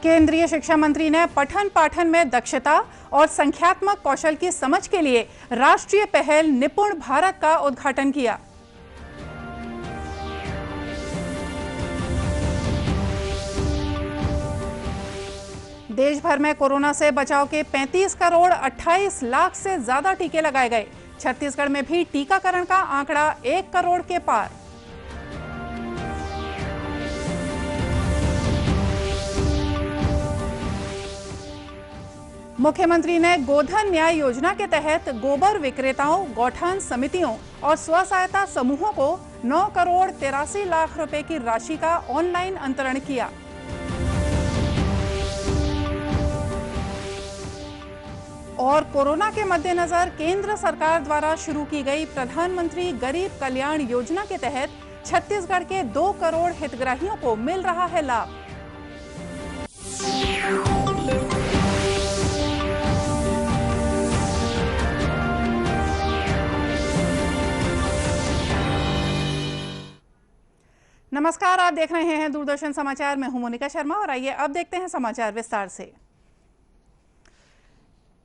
केंद्रीय शिक्षा मंत्री ने पठन पाठन में दक्षता और संख्यात्मक कौशल की समझ के लिए राष्ट्रीय पहल निपुण भारत का उद्घाटन किया। देश भर में कोरोना से बचाव के 35 करोड़ 28 लाख से ज्यादा टीके लगाए गए। छत्तीसगढ़ में भी टीकाकरण का आंकड़ा 1 करोड़ के पार। मुख्यमंत्री ने गोधन न्याय योजना के तहत गोबर विक्रेताओं, गौठान समितियों और स्व सहायता समूहों को 9 करोड़ 83 लाख रुपए की राशि का ऑनलाइन अंतरण किया। और कोरोना के मद्देनजर केंद्र सरकार द्वारा शुरू की गई प्रधानमंत्री गरीब कल्याण योजना के तहत छत्तीसगढ़ के 2 करोड़ हितग्राहियों को मिल रहा है लाभ। नमस्कार, आप देख रहे हैं दूरदर्शन समाचार। मैं हूं मोनिका शर्मा और आइए अब देखते हैं समाचार विस्तार से।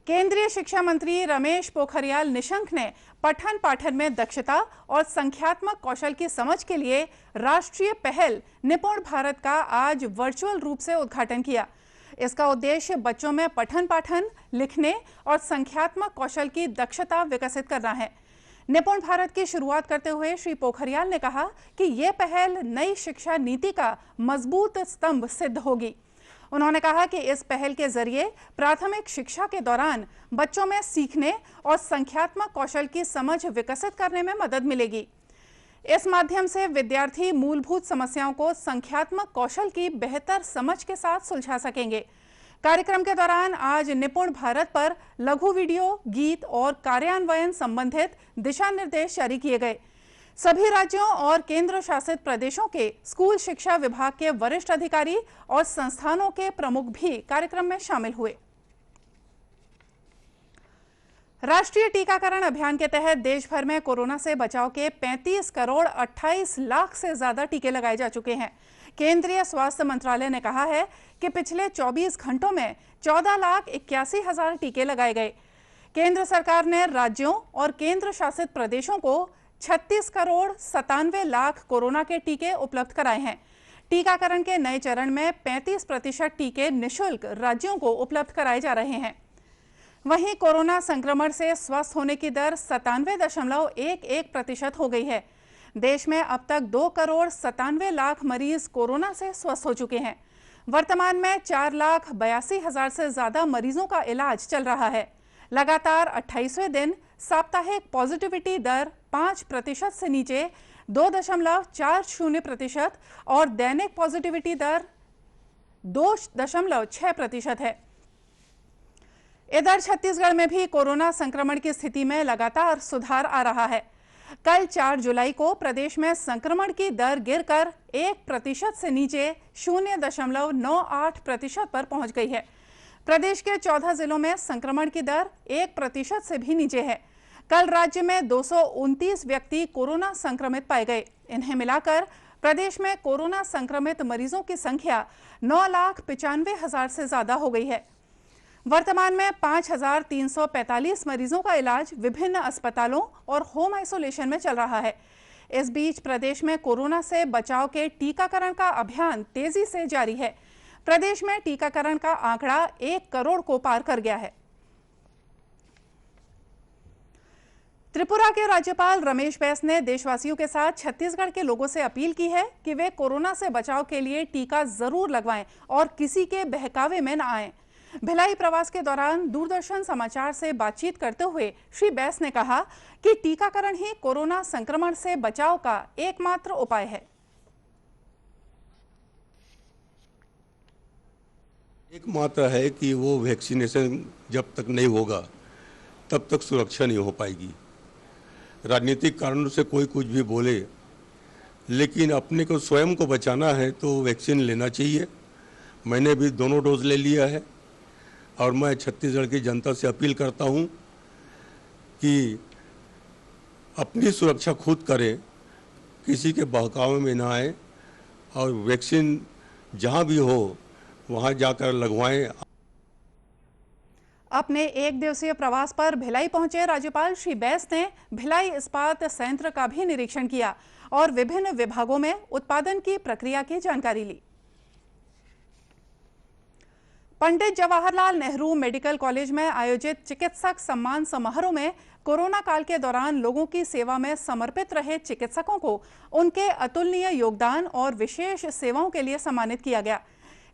केंद्रीय शिक्षा मंत्री रमेश पोखरियाल निशंक ने पठन पाठन में दक्षता और संख्यात्मक कौशल की समझ के लिए राष्ट्रीय पहल निपुण भारत का आज वर्चुअल रूप से उद्घाटन किया। इसका उद्देश्य बच्चों में पठन पाठन, लिखने और संख्यात्मक कौशल की दक्षता विकसित करना है। निपुण भारत की शुरुआत करते हुए श्री पोखरियाल ने कहा कि यह पहल नई शिक्षा नीति का मजबूत स्तंभ सिद्ध होगी। उन्होंने कहा कि इस पहल के जरिए प्राथमिक शिक्षा के दौरान बच्चों में सीखने और संख्यात्मक कौशल की समझ विकसित करने में मदद मिलेगी। इस माध्यम से विद्यार्थी मूलभूत समस्याओं को संख्यात्मक कौशल की बेहतर समझ के साथ सुलझा सकेंगे। कार्यक्रम के दौरान आज निपुण भारत पर लघु वीडियो, गीत और कार्यान्वयन संबंधित दिशा निर्देश जारी किए गए। सभी राज्यों और केंद्र शासित प्रदेशों के स्कूल शिक्षा विभाग के वरिष्ठ अधिकारी और संस्थानों के प्रमुख भी कार्यक्रम में शामिल हुए। राष्ट्रीय टीकाकरण अभियान के तहत देश भर में कोरोना से बचाव के 35 करोड़ 28 लाख से ज्यादा टीके लगाए जा चुके हैं। केंद्रीय स्वास्थ्य मंत्रालय ने कहा है कि पिछले 24 घंटों में 14,81,000 टीके लगाए गए। केंद्र सरकार ने राज्यों और केंद्र शासित प्रदेशों को 36 करोड़ 97 लाख कोरोना के टीके उपलब्ध कराए हैं। टीकाकरण के नए चरण में 35% टीके निःशुल्क राज्यों को उपलब्ध कराए जा रहे हैं। वहीं कोरोना संक्रमण से स्वस्थ होने की दर 97.11% हो गई है। देश में अब तक 2 करोड़ 97 लाख मरीज कोरोना से स्वस्थ हो चुके हैं। वर्तमान में 4,82,000 से ज्यादा मरीजों का इलाज चल रहा है। लगातार 28वें दिन साप्ताहिक पॉजिटिविटी दर 5% से नीचे 2.40% और दैनिक पॉजिटिविटी दर 2.6% है। इधर छत्तीसगढ़ में भी कोरोना संक्रमण की स्थिति में लगातार सुधार आ रहा है। कल 4 जुलाई को प्रदेश में संक्रमण की दर गिरकर 1% से नीचे 0.98% पर पहुंच गई है। प्रदेश के 14 जिलों में संक्रमण की दर 1% से भी नीचे है। कल राज्य में 229 व्यक्ति कोरोना संक्रमित पाए गए। इन्हें मिलाकर प्रदेश में कोरोना संक्रमित मरीजों की संख्या 9,95,000 से ज्यादा हो गई है। वर्तमान में 5,345 मरीजों का इलाज विभिन्न अस्पतालों और होम आइसोलेशन में चल रहा है। इस बीच प्रदेश में कोरोना से बचाव के टीकाकरण का अभियान तेजी से जारी है। प्रदेश में टीकाकरण का आंकड़ा 1 करोड़ को पार कर गया है। त्रिपुरा के राज्यपाल रमेश बैस ने देशवासियों के साथ छत्तीसगढ़ के लोगों से अपील की है कि वे कोरोना से बचाव के लिए टीका जरूर लगवाएं और किसी के बहकावे में न आएं। भिलाई प्रवास के दौरान दूरदर्शन समाचार से बातचीत करते हुए श्री बैस ने कहा कि टीकाकरण ही कोरोना संक्रमण से बचाव का एकमात्र उपाय है। एकमात्र है कि वो वैक्सीनेशन जब तक नहीं होगा तब तक सुरक्षा नहीं हो पाएगी। राजनीतिक कारणों से कोई कुछ भी बोले, लेकिन अपने को स्वयं को बचाना है तो वैक्सीन लेना चाहिए। मैंने भी दोनों डोज ले लिया है और मैं छत्तीसगढ़ की जनता से अपील करता हूं कि अपनी सुरक्षा खुद करें, किसी के बहकावे में ना आए और वैक्सीन जहां भी हो वहाँ जाकर लगवाएं। अपने एक दिवसीय प्रवास पर भिलाई पहुंचे राज्यपाल श्री बैस ने भिलाई इस्पात संयंत्र का भी निरीक्षण किया और विभिन्न विभागों में उत्पादन की प्रक्रिया की जानकारी ली। पंडित जवाहरलाल नेहरू मेडिकल कॉलेज में आयोजित चिकित्सक सम्मान समारोह में कोरोना काल के दौरान लोगों की सेवा में समर्पित रहे चिकित्सकों को उनके अतुलनीय योगदान और विशेष सेवाओं के लिए सम्मानित किया गया।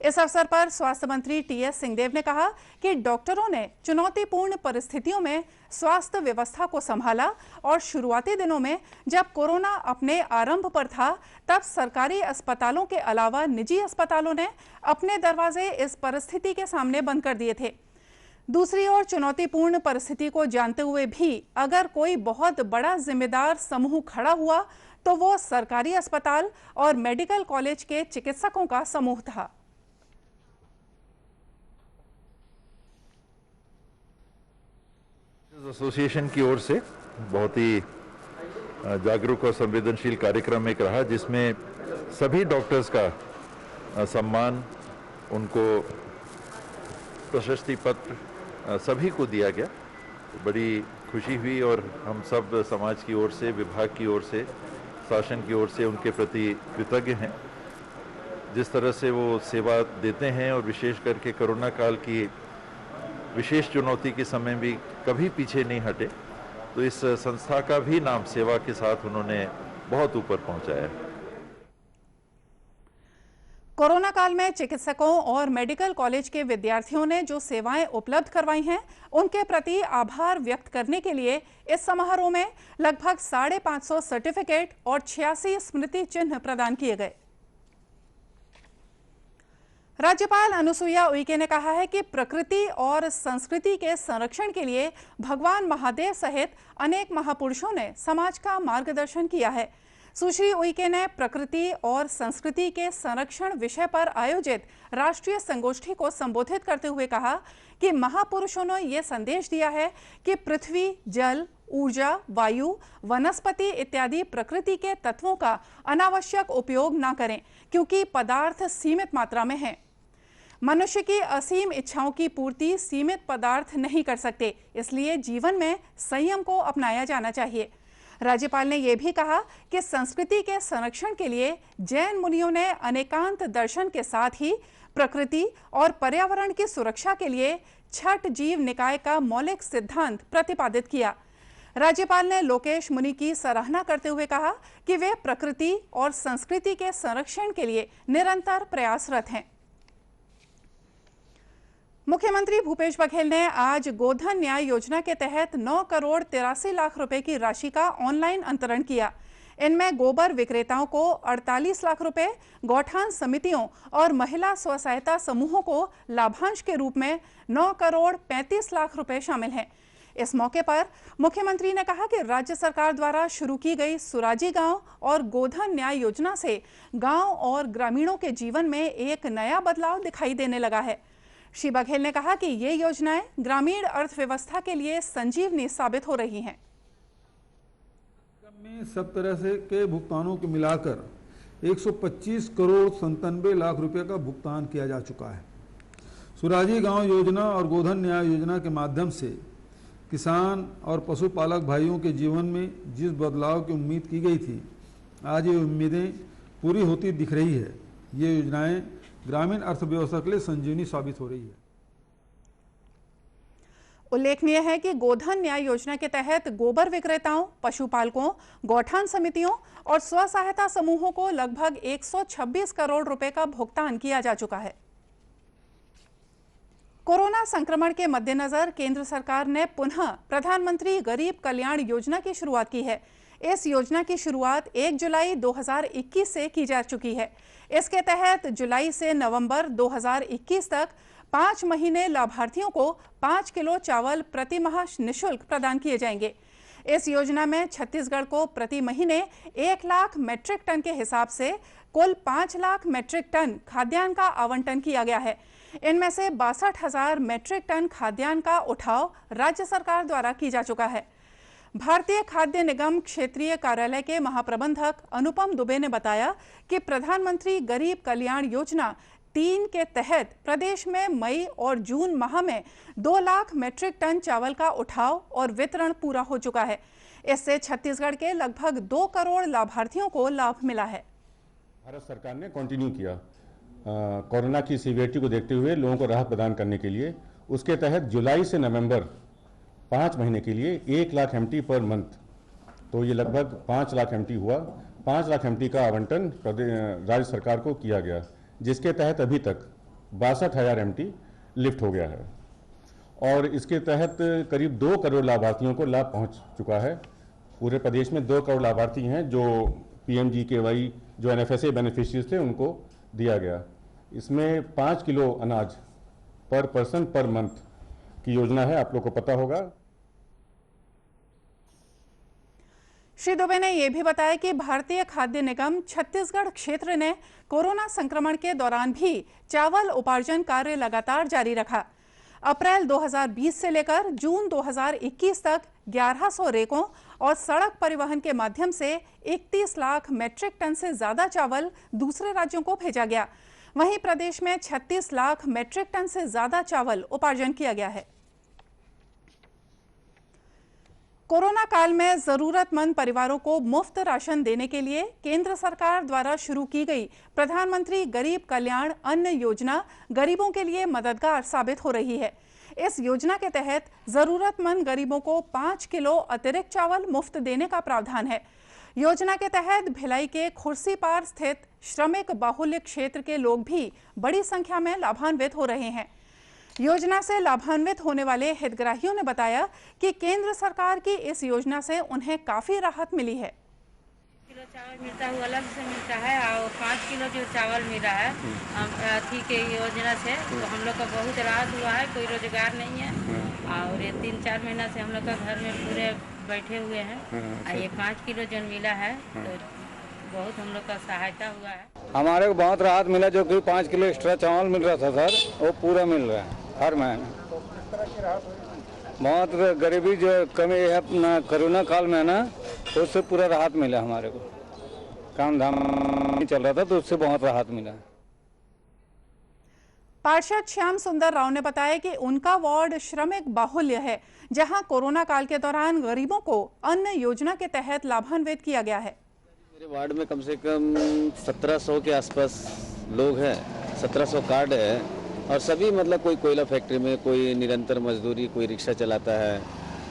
इस अवसर पर स्वास्थ्य मंत्री टीएस सिंहदेव ने कहा कि डॉक्टरों ने चुनौतीपूर्ण परिस्थितियों में स्वास्थ्य व्यवस्था को संभाला और शुरुआती दिनों में जब कोरोना अपने आरंभ पर था तब सरकारी अस्पतालों के अलावा निजी अस्पतालों ने अपने दरवाजे इस परिस्थिति के सामने बंद कर दिए थे। दूसरी ओर चुनौतीपूर्ण परिस्थिति को जानते हुए भी अगर कोई बहुत बड़ा जिम्मेदार समूह खड़ा हुआ तो वो सरकारी अस्पताल और मेडिकल कॉलेज के चिकित्सकों का समूह था। एसोसिएशन की ओर से बहुत ही जागरूक और संवेदनशील कार्यक्रम एक रहा, जिसमें सभी डॉक्टर्स का सम्मान, उनको प्रशस्ति पत्र सभी को दिया गया। बड़ी खुशी हुई और हम सब समाज की ओर से, विभाग की ओर से, शासन की ओर से उनके प्रति कृतज्ञ हैं। जिस तरह से वो सेवा देते हैं और विशेष करके कोरोना काल की विशेष चुनौती के समय भी कभी पीछे नहीं हटे, तो इस संस्था का भी नाम सेवा के साथ उन्होंने बहुत ऊपर पहुंचाया। कोरोना काल में चिकित्सकों और मेडिकल कॉलेज के विद्यार्थियों ने जो सेवाएं उपलब्ध करवाई हैं, उनके प्रति आभार व्यक्त करने के लिए इस समारोह में लगभग 550 सर्टिफिकेट और 86 स्मृति चिन्ह प्रदान किए गए। राज्यपाल अनुसुईया उइके ने कहा है कि प्रकृति और संस्कृति के संरक्षण के लिए भगवान महादेव सहित अनेक महापुरुषों ने समाज का मार्गदर्शन किया है। सुश्री उइके ने प्रकृति और संस्कृति के संरक्षण विषय पर आयोजित राष्ट्रीय संगोष्ठी को संबोधित करते हुए कहा कि महापुरुषों ने यह संदेश दिया है कि पृथ्वी, जल, ऊर्जा, वायु, वनस्पति इत्यादि प्रकृति के तत्वों का अनावश्यक उपयोग न करें, क्योंकि पदार्थ सीमित मात्रा में हैं। मनुष्य की असीम इच्छाओं की पूर्ति सीमित पदार्थ नहीं कर सकते, इसलिए जीवन में संयम को अपनाया जाना चाहिए। राज्यपाल ने यह भी कहा कि संस्कृति के संरक्षण के लिए जैन मुनियों ने अनेकांत दर्शन के साथ ही प्रकृति और पर्यावरण की सुरक्षा के लिए छठ जीव निकाय का मौलिक सिद्धांत प्रतिपादित किया। राज्यपाल ने लोकेश मुनि की सराहना करते हुए कहा कि वे प्रकृति और संस्कृति के संरक्षण के लिए निरंतर प्रयासरत हैं। मुख्यमंत्री भूपेश बघेल ने आज गोधन न्याय योजना के तहत 9 करोड़ 83 लाख रुपए की राशि का ऑनलाइन अंतरण किया। इनमें गोबर विक्रेताओं को 48 लाख रुपए, गौठान समितियों और महिला स्व सहायता समूहों को लाभांश के रूप में 9 करोड़ 35 लाख रुपए शामिल हैं। इस मौके पर मुख्यमंत्री ने कहा कि राज्य सरकार द्वारा शुरू की गई सुराजी गांव और गोधन न्याय योजना से गांव और ग्रामीणों के जीवन में एक नया बदलाव दिखाई देने लगा है। श्री बघेल ने कहा कि ये योजनाएं ग्रामीण अर्थव्यवस्था के लिए संजीवनी साबित हो रही हैं। में सब तरह से के भुगतानों को मिलाकर 125 करोड़ 97 लाख रुपए का भुगतान किया जा चुका है। सुराजी गांव योजना और गोधन न्याय योजना के माध्यम से किसान और पशुपालक भाइयों के जीवन में जिस बदलाव की उम्मीद की गई थी, आज ये उम्मीदें पूरी होती दिख रही है। ये योजनाएं ग्रामीण अर्थव्यवस्था के लिए संजीवनी साबित हो रही है। उल्लेखनीय है कि गोधन न्याय योजना के तहत गोबर विक्रेताओं, पशुपालकों, गौठान समितियों और स्व सहायता समूहों को लगभग 126 करोड़ रुपए का भुगतान किया जा चुका है। कोरोना संक्रमण के मद्देनजर केंद्र सरकार ने पुनः प्रधानमंत्री गरीब कल्याण योजना की शुरुआत की है। इस योजना की शुरुआत 1 जुलाई 2021 से की जा चुकी है। इसके तहत जुलाई से नवंबर 2021 तक 5 महीने लाभार्थियों को 5 किलो चावल प्रति माह निःशुल्क प्रदान किए जाएंगे। इस योजना में छत्तीसगढ़ को प्रति महीने 1 लाख मैट्रिक टन के हिसाब से कुल 5 लाख मैट्रिक टन खाद्यान्न का आवंटन किया गया है। इनमें से 62,000 मैट्रिक टन खाद्यान्न का उठाव राज्य सरकार द्वारा की जा चुका है। भारतीय खाद्य निगम क्षेत्रीय कार्यालय के महाप्रबंधक अनुपम दुबे ने बताया कि प्रधानमंत्री गरीब कल्याण योजना 3 के तहत प्रदेश में मई और जून माह में 2 लाख मीट्रिक टन चावल का उठाव और वितरण पूरा हो चुका है। इससे छत्तीसगढ़ के लगभग 2 करोड़ लाभार्थियों को लाभ मिला है। भारत सरकार ने कंटिन्यू किया कोरोना की सीवियरिटी को देखते हुए लोगों को राहत प्रदान करने के लिए। उसके तहत जुलाई से नवंबर 5 महीने के लिए 1 लाख एमटी पर मंथ, तो ये लगभग 5 लाख एमटी हुआ। 5 लाख एमटी का आवंटन राज्य सरकार को किया गया, जिसके तहत अभी तक 62,000 एमटी लिफ्ट हो गया है और इसके तहत करीब 2 करोड़ लाभार्थियों को लाभ पहुंच चुका है। पूरे प्रदेश में 2 करोड़ लाभार्थी हैं जो PMGKY जो NFSA बेनिफिशियरीज थे उनको दिया गया। इसमें 5 किलो अनाज पर पर्सन पर मंथ की योजना है, आप लोग को पता होगा। श्री दुबे ने यह भी बताया कि भारतीय खाद्य निगम छत्तीसगढ़ क्षेत्र ने कोरोना संक्रमण के दौरान भी चावल उपार्जन कार्य लगातार जारी रखा। अप्रैल 2020 से लेकर जून 2021 तक 1100 रेकों और सड़क परिवहन के माध्यम से 31 लाख मीट्रिक टन से ज्यादा चावल दूसरे राज्यों को भेजा गया। वहीं प्रदेश में 36 लाख मीट्रिक टन से ज्यादा चावल उपार्जन किया गया है। कोरोना काल में जरूरतमंद परिवारों को मुफ्त राशन देने के लिए केंद्र सरकार द्वारा शुरू की गई प्रधानमंत्री गरीब कल्याण अन्न योजना गरीबों के लिए मददगार साबित हो रही है। इस योजना के तहत जरूरतमंद गरीबों को 5 किलो अतिरिक्त चावल मुफ्त देने का प्रावधान है। योजना के तहत भिलाई के खुर्सीपार स्थित श्रमिक बाहुल्य क्षेत्र के लोग भी बड़ी संख्या में लाभान्वित हो रहे हैं। योजना से लाभान्वित होने वाले हितग्राहियों ने बताया कि केंद्र सरकार की इस योजना से उन्हें काफी राहत मिली है। किलो चावल मिलता है, अलग से मिलता है और 5 किलो जो चावल मिल रहा है थी के योजना से, तो हम लोग का बहुत राहत हुआ है। कोई रोजगार नहीं है और ये 3-4 महीना से हम लोग का घर में पूरे बैठे हुए हैं और ये 5 किलो जो मिला है तो बहुत हम लोग का सहायता हुआ है। हमारे को बहुत राहत मिला, जो कि 5 किलो एक्स्ट्रा चावल मिल रहा था सर, वो पूरा मिल रहा है हर महीने। बहुत गरीबी जो कमी है अपना कोरोना काल में ना, तो उससे पूरा राहत मिला हमारे को। काम धाम नहीं चल रहा था तो उससे बहुत राहत मिला। पार्षद श्याम सुंदर राव ने बताया कि उनका वार्ड श्रमिक बाहुल्य है, जहां कोरोना काल के दौरान गरीबों को अन्न योजना के तहत लाभान्वित किया गया है। मेरे वार्ड में कम से कम 1700 के आसपास लोग हैं, 1700 कार्ड है और सभी मतलब कोई कोयला फैक्ट्री में, कोई निरंतर मजदूरी, कोई रिक्शा चलाता है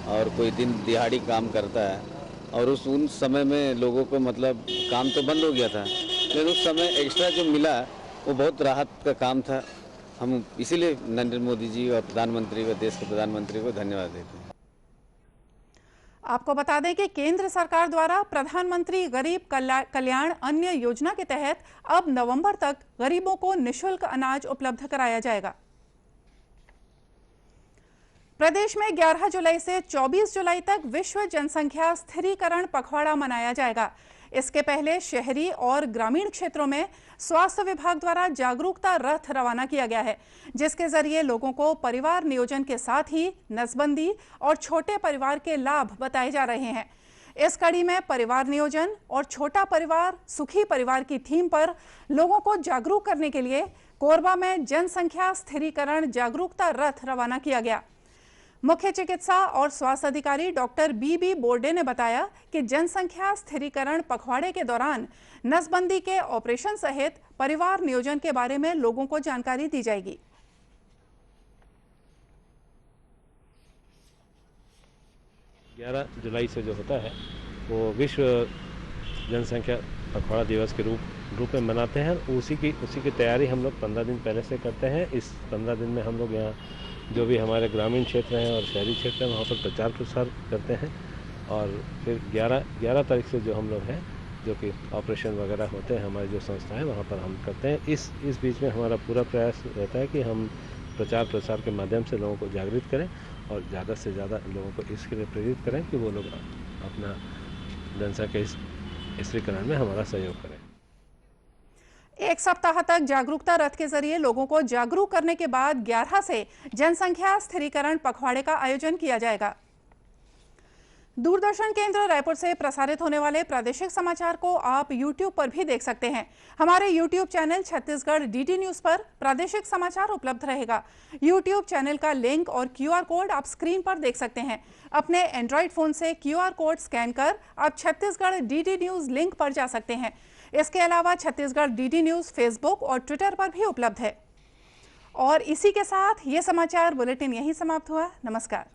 और कोई दिन दिहाड़ी काम करता है। और उन समय में लोगों को मतलब काम तो बंद हो गया था, लेकिन उस समय एक्स्ट्रा जो मिला वो बहुत राहत का काम था। हम इसीलिए नरेंद्र मोदी जी और प्रधानमंत्री को, देश के प्रधानमंत्री को धन्यवाद देते हैं। आपको बता दें कि केंद्र सरकार द्वारा प्रधानमंत्री गरीब कल्याण अन्न योजना के तहत अब नवंबर तक गरीबों को निःशुल्क अनाज उपलब्ध कराया जाएगा। प्रदेश में 11 जुलाई से 24 जुलाई तक विश्व जनसंख्या स्थिरीकरण पखवाड़ा मनाया जाएगा। इसके पहले शहरी और ग्रामीण क्षेत्रों में स्वास्थ्य विभाग द्वारा जागरूकता रथ रवाना किया गया है, जिसके जरिए लोगों को परिवार नियोजन के साथ ही नसबंदी और छोटे परिवार के लाभ बताए जा रहे हैं। इस कड़ी में परिवार नियोजन और छोटा परिवार सुखी परिवार की थीम पर लोगों को जागरूक करने के लिए कोरबा में जनसंख्या स्थिरीकरण जागरूकता रथ रवाना किया गया। मुख्य चिकित्सा और स्वास्थ्य अधिकारी डॉक्टर BB बोर्डे ने बताया कि जनसंख्या स्थिरीकरण पखवाड़े के दौरान नसबंदी के ऑपरेशन सहित परिवार नियोजन के बारे में लोगों को जानकारी दी जाएगी। 11 जुलाई से जो होता है वो विश्व जनसंख्या पखवाड़ा दिवस के रूप में मनाते हैं। उसी की तैयारी हम लोग 15 दिन पहले से करते हैं। इस 15 दिन में हम लोग यहाँ जो भी हमारे ग्रामीण क्षेत्र हैं और शहरी क्षेत्र हैं वहाँ पर प्रचार प्रसार करते हैं और फिर 11 तारीख से जो हम लोग हैं, जो कि ऑपरेशन वगैरह होते हैं हमारी जो संस्था है वहाँ पर हम करते हैं। इस बीच में हमारा पूरा प्रयास रहता है कि हम प्रचार प्रसार के माध्यम से लोगों को जागृत करें और ज़्यादा से ज़्यादा लोगों को इसके लिए प्रेरित करें कि वो लोग अपना जनसंख्या स्थिरीकरण में हमारा सहयोग करें। एक सप्ताह तक जागरूकता रथ के जरिए लोगों को जागरूक करने के बाद 11 से जनसंख्या स्थिरीकरण पखवाड़े का आयोजन किया जाएगा। दूरदर्शन केंद्र रायपुर से प्रसारित होने वाले प्रादेशिक समाचार को आप YouTube पर भी देख सकते हैं। हमारे YouTube channel Chhattisgarh DD news पर प्रादेशिक समाचार उपलब्ध रहेगा। YouTube चैनल का लिंक और QR कोड आप स्क्रीन पर देख सकते हैं। अपने एंड्रॉइड फोन से QR कोड स्कैन कर आप छत्तीसगढ़ DD न्यूज लिंक पर जा सकते हैं। इसके अलावा छत्तीसगढ़ DD न्यूज फेसबुक और ट्विटर पर भी उपलब्ध है। और इसी के साथ ये समाचार बुलेटिन यहीं समाप्त हुआ। नमस्कार।